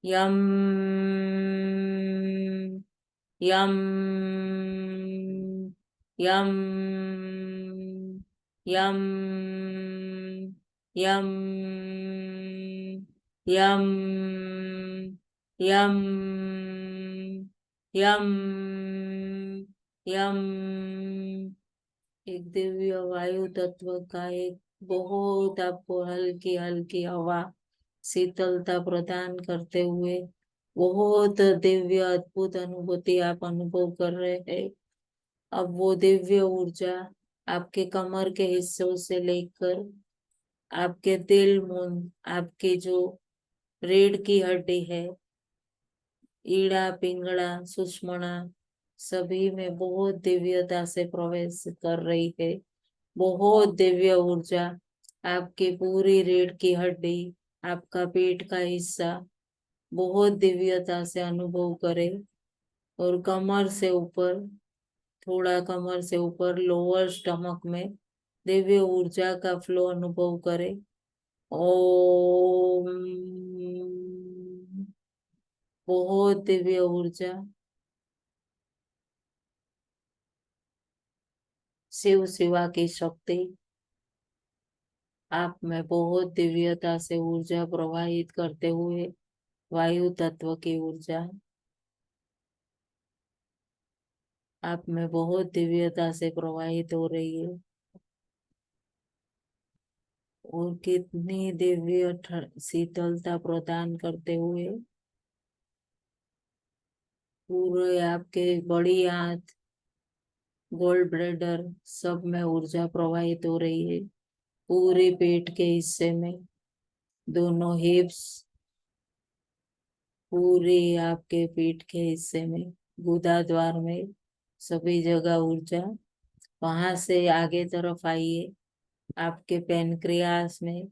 A: यम यम यम यम यम यम यम यम यम। एक दिव्य वायु तत्व का एक बहुत आपको हल्की हल्की हवा शीतलता प्रदान करते हुए बहुत दिव्य अद्भुत अनुभूति आप अनुभव कर रहे हैं। अब वो दिव्य ऊर्जा आपके कमर के हिस्सों से लेकर आपके दिल मूंद, आपकी जो रीढ़ की हड्डी है, ईड़ा पिंगला सुषुम्ना सभी में बहुत दिव्यता से प्रवेश कर रही है। बहुत दिव्य ऊर्जा आपकी पूरी रीढ़ की हड्डी, आपका पेट का हिस्सा बहुत दिव्यता से अनुभव करे और कमर से ऊपर, थोड़ा कमर से ऊपर लोअर स्टमक में दिव्य ऊर्जा का फ्लो अनुभव करे। ओम। बहुत दिव्य ऊर्जा, शिव शिवा की शक्ति आप में बहुत दिव्यता से ऊर्जा प्रवाहित करते हुए वायु तत्व की ऊर्जा आप में बहुत दिव्यता से प्रवाहित हो रही है। और कितनी दिव्य शीतलता प्रदान करते हुए पूरे आपके बड़ी आंत, गोल्ड ब्लैडर सब में ऊर्जा प्रवाहित हो रही है। पूरे पेट के हिस्से में, दोनों हिप्स, पूरे आपके पेट के हिस्से में, गुदा द्वार में, सभी जगह ऊर्जा। वहां से आगे तरफ आइए, आपके पेनक्रियास में,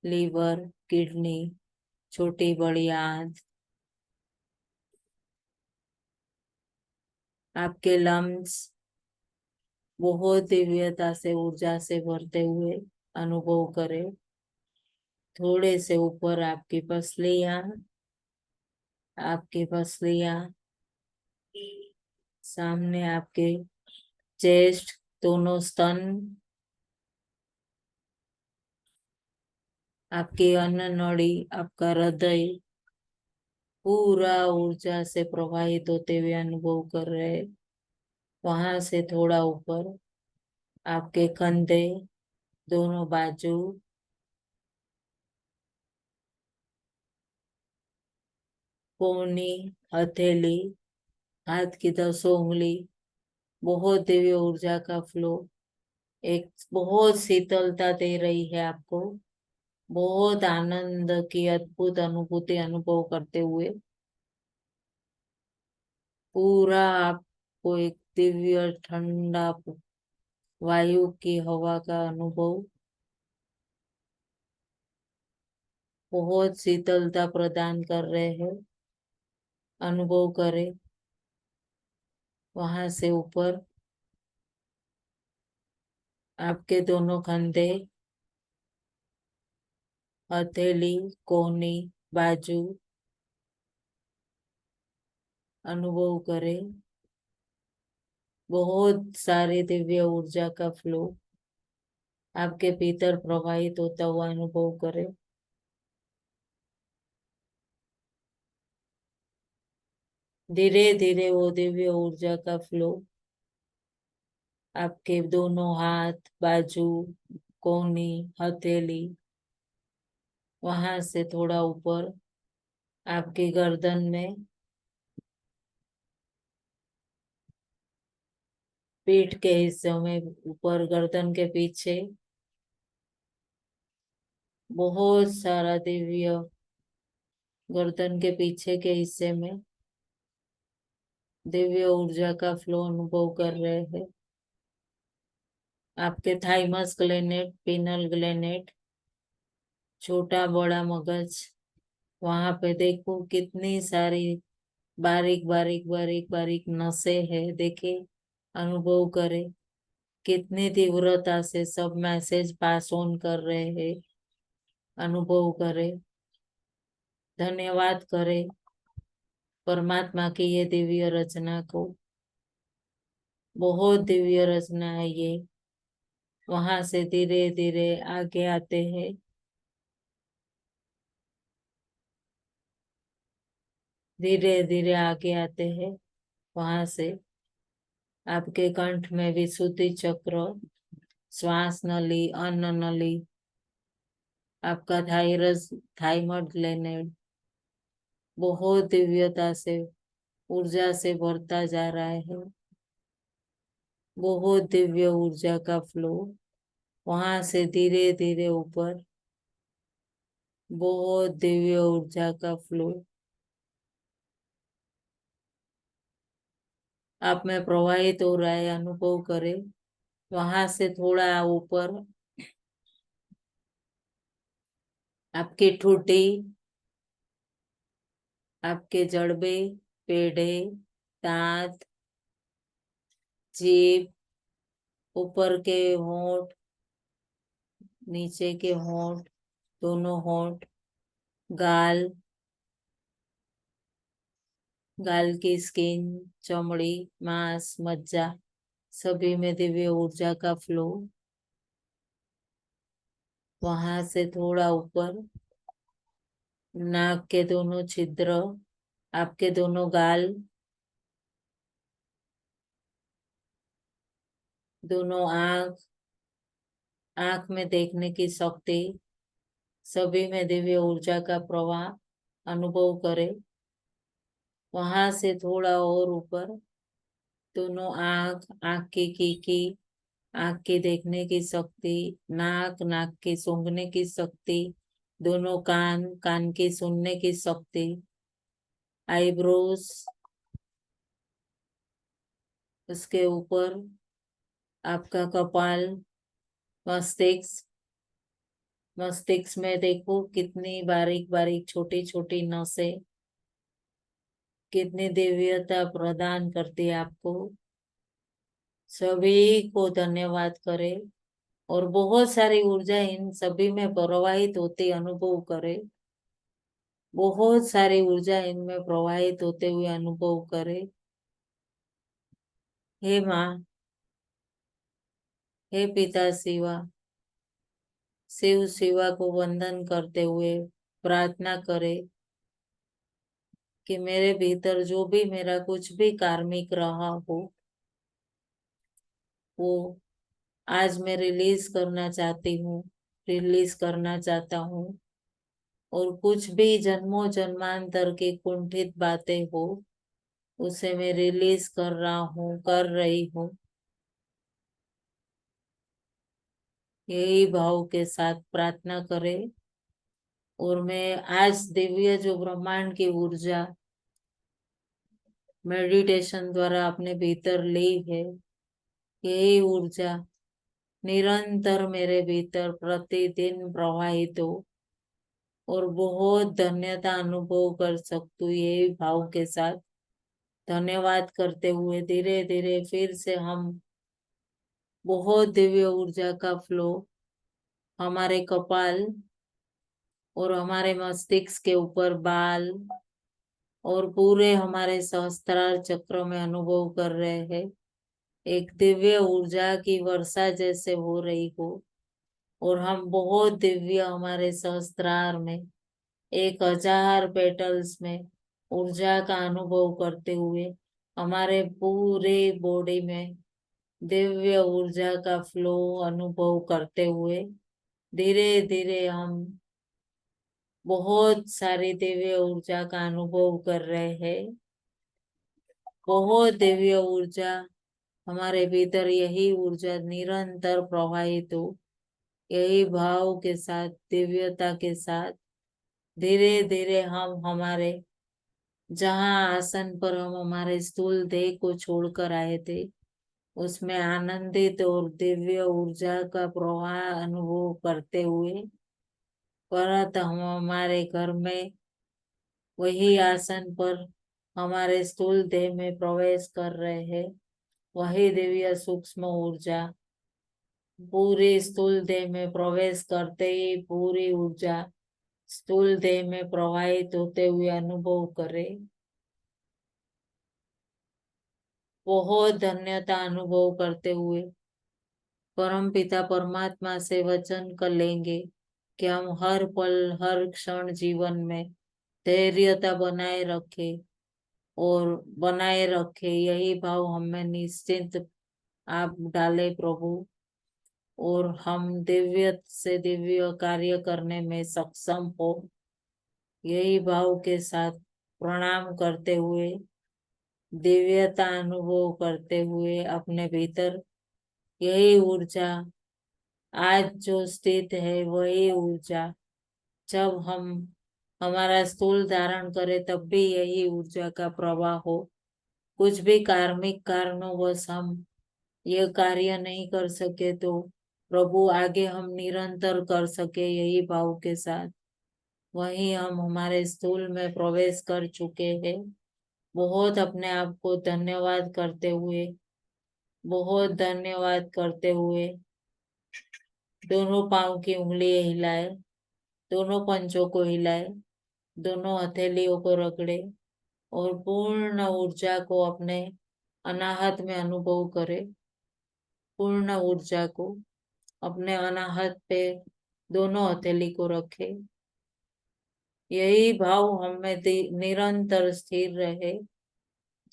A: लीवर, किडनी, छोटी बड़ी आंत, आपके लंग्स बहुत दिव्यता से ऊर्जा से भरते हुए अनुभव करें। थोड़े से ऊपर आपकी पसलियां, सामने आपके चेस्ट, दोनों स्तन, आपकी अन्न नड़ी, आपका हृदय पूरा ऊर्जा से प्रवाहित होते हुए अनुभव कर रहे हैं। वहां से थोड़ा ऊपर आपके कंधे, दोनों बाजू, कोहनी, हथेली, हाथ की 10 उंगली, बहुत दिव्य ऊर्जा का फ्लो एक बहुत शीतलता दे रही है आपको। बहुत आनंद की अद्भुत अनुभूति अनुभव करते हुए पूरा आपको एक दिव्य ठंडा वायु की हवा का अनुभव, बहुत शीतलता प्रदान कर रहे हैं। अनुभव करें। वहां से ऊपर आपके दोनों कंधे, हथेली, कोहनी, बाजू अनुभव करें। बहुत सारी दिव्य ऊर्जा का फ्लो आपके भीतर प्रवाहित होता हुआ अनुभव करें। धीरे धीरे वो दिव्य ऊर्जा का फ्लो आपके दोनों हाथ, बाजू, कोहनी, हथेली, वहां से थोड़ा ऊपर आपकी गर्दन में, पीठ के हिस्से में, ऊपर गर्दन के पीछे बहुत सारा दिव्य, गर्दन के पीछे के हिस्से में दिव्य ऊर्जा का फ्लो अनुभव कर रहे हैं। आपके थाइमस ग्लैंड, पिनल ग्लैंड, छोटा बड़ा मगज, वहां पे देखो कितनी सारी बारीक बारीक बारीक बारीक नसें है। देखे, अनुभव करे कितनी तीव्रता से सब मैसेज पास ऑन कर रहे हैं। अनुभव करे धन्यवाद करें परमात्मा की ये दिव्य रचना को। बहुत दिव्य रचना है ये। वहां से धीरे धीरे आगे आते हैं। धीरे धीरे आगे आते हैं। वहां से आपके कंठ में विशुद्धि चक्र, श्वास नली, अन्न नली, आपका थाइरस, थाइमॉइड ग्लैंड बहुत दिव्यता से, ऊर्जा से भरता जा रहा है। बहुत दिव्य ऊर्जा का फ्लो वहां से धीरे धीरे ऊपर। बहुत दिव्य ऊर्जा का फ्लो आप में प्रवाहित हो रहा है, अनुभव करें। वहां से थोड़ा ऊपर आपकी ठुड्डी, आपके जड़बे, पेड़े, दांत, जीभ, ऊपर के होंठ, नीचे के होंठ, दोनों होंठ, गाल, गाल की स्किन, चमड़ी, मांस, मज्जा, सभी में दिव्य ऊर्जा का फ्लो। वहां से थोड़ा ऊपर नाक के दोनों छिद्र, आपके दोनों गाल, दोनों आंख, आंख में देखने की शक्ति, सभी में दिव्य ऊर्जा का प्रवाह अनुभव करें। वहां से थोड़ा और ऊपर दोनों आंख, आंख की कीकी, आंख की देखने की शक्ति, नाक, नाक की सूंघने की शक्ति, दोनों कान, कान की सुनने की शक्ति, आईब्रोज, उसके ऊपर आपका कपाल, मस्तिष्क, मस्तिष्क में देखो कितनी बारीक बारीक छोटी छोटी नसें, कितनी दिव्यता प्रदान करती है आपको। सभी को धन्यवाद करें और बहुत सारी ऊर्जा इन सभी में प्रवाहित होती अनुभव करें। बहुत सारी ऊर्जा इनमें प्रवाहित होते हुए अनुभव करें। हे माँ, हे पिता शिवा, शिव शिवा को वंदन करते हुए प्रार्थना करें कि मेरे भीतर जो भी मेरा कुछ भी कार्मिक रहा हो वो आज मैं रिलीज करना चाहती हूँ, रिलीज करना चाहता हूँ। और कुछ भी जन्मों जन्मांतर की कुंठित बातें हो उसे मैं रिलीज कर रहा हूँ, कर रही हूँ। यही भाव के साथ प्रार्थना करें। और मैं आज दिव्य जो ब्रह्मांड की ऊर्जा मेडिटेशन द्वारा अपने भीतर ली है, यही ऊर्जा निरंतर मेरे भीतर प्रतिदिन प्रवाहित हो और बहुत धन्यता अनुभव कर सकती हूँ। यही भाव के साथ धन्यवाद करते हुए धीरे धीरे फिर से हम बहुत दिव्य ऊर्जा का फ्लो हमारे कपाल और हमारे मस्तिष्क के ऊपर बाल और पूरे हमारे सहस्त्रार चक्र में अनुभव कर रहे हैं। एक दिव्य ऊर्जा की वर्षा जैसे हो रही हो और हम बहुत दिव्य हमारे सहस्त्रार में 1000 पेटल्स में ऊर्जा का अनुभव करते हुए हमारे पूरे बॉडी में दिव्य ऊर्जा का फ्लो अनुभव करते हुए धीरे धीरे हम बहुत सारी दिव्य ऊर्जा का अनुभव कर रहे हैं। बहुत दिव्य ऊर्जा हमारे भीतर, यही ऊर्जा निरंतर प्रवाहित हो। यही भाव के साथ, दिव्यता के साथ धीरे धीरे हम हमारे जहाँ आसन पर हम हमारे स्थूल देह को छोड़कर आए थे उसमें आनंदित और दिव्य ऊर्जा का प्रवाह अनुभव करते हुए परत हम हमारे घर में वही आसन पर हमारे स्थूल देह में प्रवेश कर रहे हैं। वही दिव्य सूक्ष्म ऊर्जा पूरी स्थूल देह में प्रवेश करते ही पूरी ऊर्जा स्थूल देह में प्रवाहित होते हुए अनुभव करे। बहुत धन्यता अनुभव करते हुए परम पिता परमात्मा से वचन कर लेंगे कि हम हर पल हर क्षण जीवन में धैर्यता बनाए रखे। यही भाव हमें निश्चिंत आप डाले प्रभु, और हम दिव्य से दिव्य कार्य करने में सक्षम हो। यही भाव के साथ प्रणाम करते हुए, दिव्यता अनुभव करते हुए अपने भीतर यही ऊर्जा आज जो स्थित है, वही ऊर्जा जब हम हमारा स्थूल धारण करें तब भी यही ऊर्जा का प्रवाह हो। कुछ भी कार्मिक कारणोंवश हम ये कार्य नहीं कर सके तो प्रभु आगे हम निरंतर कर सके, यही भाव के साथ वहीं हम हमारे स्थूल में प्रवेश कर चुके हैं। बहुत अपने आप को धन्यवाद करते हुए, बहुत धन्यवाद करते हुए दोनों पांव की उंगलियां हिलाए, दोनों पंचों को हिलाए, दोनों हथेलियों को रगड़े और पूर्ण ऊर्जा को अपने अनाहत में अनुभव करे। पूर्ण ऊर्जा को अपने अनाहत पे दोनों हथेली को रखे। यही भाव हमें निरंतर स्थिर रहे।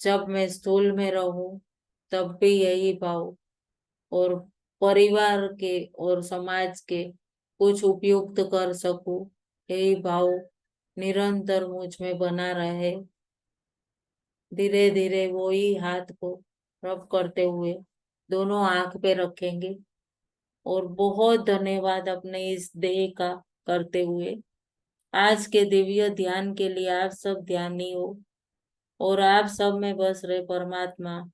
A: जब मैं स्थूल में रहूं तब भी यही भाव, और परिवार के और समाज के कुछ उपयुक्त कर सकूं, यही भाव निरंतर मुझ में बना रहे। धीरे धीरे वो ही हाथ को रब करते हुए दोनों आंख पे रखेंगे और बहुत धन्यवाद अपने इस देह का करते हुए आज के दिव्य ध्यान के लिए आप सब ध्यानी हो और आप सब में बस रहे परमात्मा।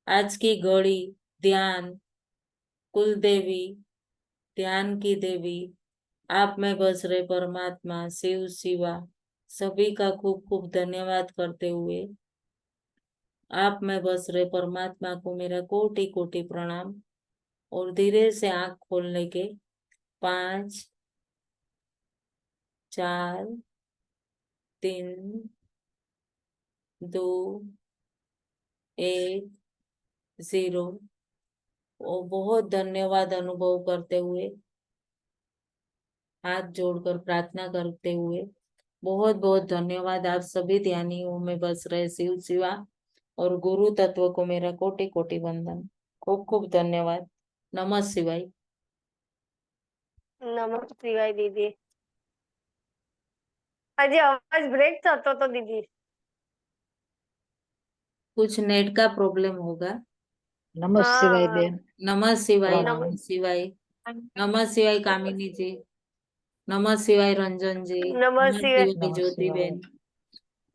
A: आज की घड़ी ध्यान, कुल देवी, ध्यान की देवी, आप में बस रहे परमात्मा, शिव शिवा, सभी का खूब खूब धन्यवाद करते हुए आप में बस रहे परमात्मा को मेरा कोटि कोटि प्रणाम। और धीरे से आंख खोलने के 5, 4, 3, 2, 1, 0 और बहुत धन्यवाद अनुभव करते हुए, हाथ जोड़कर प्रार्थना करते हुए बहुत बहुत धन्यवाद आप सभी ध्यानियों में बस रहे शिव शिवा और गुरु तत्व को मेरा कोटि कोटि वंदन। खूब खूब धन्यवाद। नमः शिवाय।
C: નમસ્તે શિવાય દીદી. આજે અવાજ બ્રેક થતો તો દીદી.
A: कुछ नेट का प्रॉब्लम होगा।
D: नमः शिवाय
C: હા
D: बेन।
A: नमः शिवाय,
D: प्रणाम।
A: नमः शिवाय, नमः शिवाय कामिनी जी, नमः शिवाय रंजन जी,
C: નમः
A: नमः
C: શિવાય.
A: शिवाय
D: नमः
A: ज्योति
D: शिवाय।
A: बहन।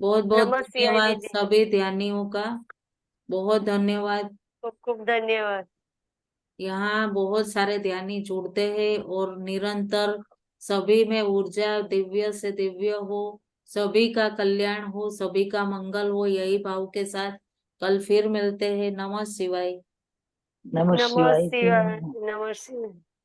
A: बहुत बहुत
C: નમः શિવાય
A: धन्यवाद
C: દીદી.
A: सभी ध्यानियों का, बहुत धन्यवाद।
C: ખૂબ ખૂબ ધન્યવાદ.
A: यहाँ बहुत सारे ध्यानी जुड़ते हैं और निरंतर सभी में ऊर्जा दिव्य से दिव्य हो, सभी का कल्याण हो, सभी का मंगल हो, यही भाव के साथ कल फिर मिलते हैं। नमः शिवाय।
D: नमः
C: નમः
D: शिवाय
C: શિવાય.
D: बेन।
C: નમः શિવાય.